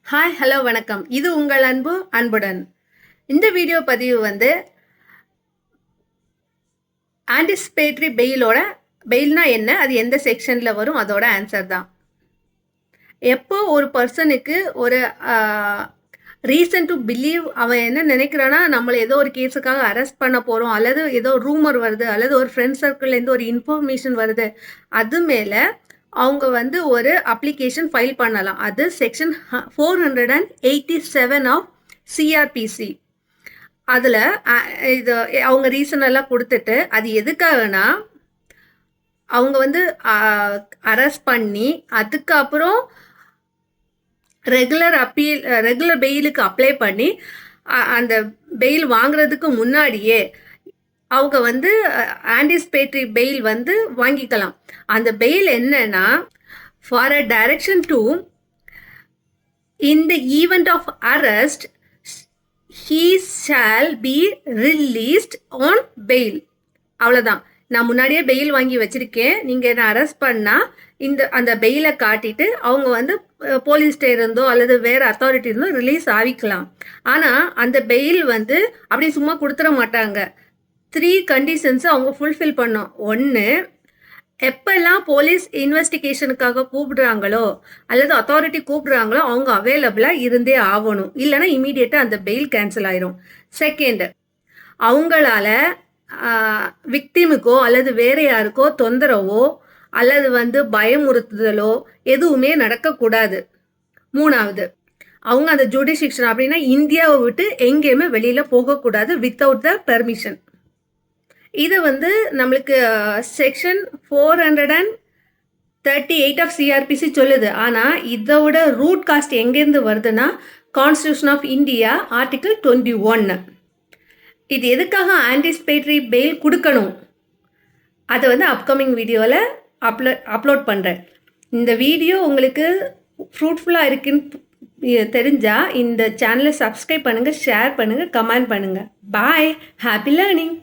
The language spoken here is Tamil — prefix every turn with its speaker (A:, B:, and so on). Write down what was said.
A: ஹாய் ஹலோ வணக்கம். இது உங்கள் அன்பு அன்புடன். இந்த வீடியோ பதிவு வந்து ஆன்டிசிபேட்டரி பெயில்னா என்ன, அது எந்த செக்ஷனில் வரும், அதோட ஆன்சர் தான். எப்போ ஒரு பர்சனுக்கு ஒரு ரீசன் டு பிலீவ் அவன் என்ன நினைக்கிறான்னா, நம்மளை ஏதோ ஒரு கேஸுக்காக அரெஸ்ட் பண்ண போகிறோம், அல்லது ஏதோ ரூமர் வருது, அல்லது ஒரு ஃப்ரெண்ட் சர்க்கிள்லேருந்து ஒரு இன்ஃபர்மேஷன் வருது, அது மேலே அவங்க வந்து ஒரு அப்ளிகேஷன் ஃபைல் பண்ணலாம். அது செக்ஷன் 487 ஆஃப் சிஆர்பிசி. அதில் இது அவங்க ரீசன் எல்லாம் கொடுத்துட்டு, அது எதுக்காகனா அவங்க வந்து அரெஸ்ட் பண்ணி அதுக்கப்புறம் ரெகுலர் பெயிலுக்கு அப்ளை பண்ணி அந்த பெயில் வாங்குறதுக்கு முன்னாடியே அவங்க வந்து ஆன்டிசிபேட்டரி பெயில் வந்து வாங்கிக்கலாம். அந்த பெயில் என்னன்னா, for a direction to in the event of arrest he shall be released on bail. அவ்வளோதான். நான் முன்னாடியே பெயில் வாங்கி வச்சிருக்கேன், நீங்கள் என்ன அரெஸ்ட் பண்ணால் அந்த பெயிலை காட்டிட்டு அவங்க வந்து போலீஸ்கிட்ட இருந்தோ அல்லது வேறு அத்தாரிட்டி இருந்தோ ரிலீஸ் ஆகிக்கலாம். ஆனால் அந்த பெயில் வந்து அப்படி சும்மா கொடுத்துட மாட்டாங்க. 3 கண்டிஷன்ஸை அவங்க ஃபுல்ஃபில் பண்ணோம். ஒன்று, எப்பெல்லாம் போலீஸ் இன்வெஸ்டிகேஷனுக்காக கூப்பிடுறாங்களோ அல்லது அத்தாரிட்டி கூப்பிடுறாங்களோ அவங்க அவைலபிளாக இருந்தே ஆகணும், இல்லைன்னா இமீடியட்டாக அந்த பெயில் கேன்சல் ஆயிரும். செகண்ட், அவங்களால விக்டிமுக்கோ அல்லது வேறு யாருக்கோ தொந்தரவோ அல்லது வந்து பயமுறுத்துதலோ எதுவுமே நடக்கக்கூடாது. மூணாவது, அவங்க அந்த ஜுடிஷிக்ஷன் அப்படின்னா இந்தியாவை விட்டு எங்கேயுமே வெளியில் போகக்கூடாது வித்தவுட் த பெர்மிஷன். இது வந்து நம்மளுக்கு செக்ஷன் 438 ஆஃப் சிஆர்பிசி சொல்லுது. ஆனால் இதோட ரூட் காஸ்ட் எங்கேருந்து வருதுன்னா கான்ஸ்டியூஷன் ஆஃப் இந்தியா ஆர்டிகிள் 21. இது எதுக்காக ஆன்டிசிபேட்டரி பெயில் கொடுக்கணும், அதை வந்து அப்கமிங் வீடியோவில் அப்லோட் பண்ணுறேன். இந்த வீடியோ உங்களுக்கு ஃப்ரூட்ஃபுல்லாக இருக்குன்னு தெரிஞ்சால் இந்த சேனலை சப்ஸ்கிரைப் பண்ணுங்கள், ஷேர் பண்ணுங்கள், கமெண்ட் பண்ணுங்கள். பாய், ஹாப்பி லேர்னிங்.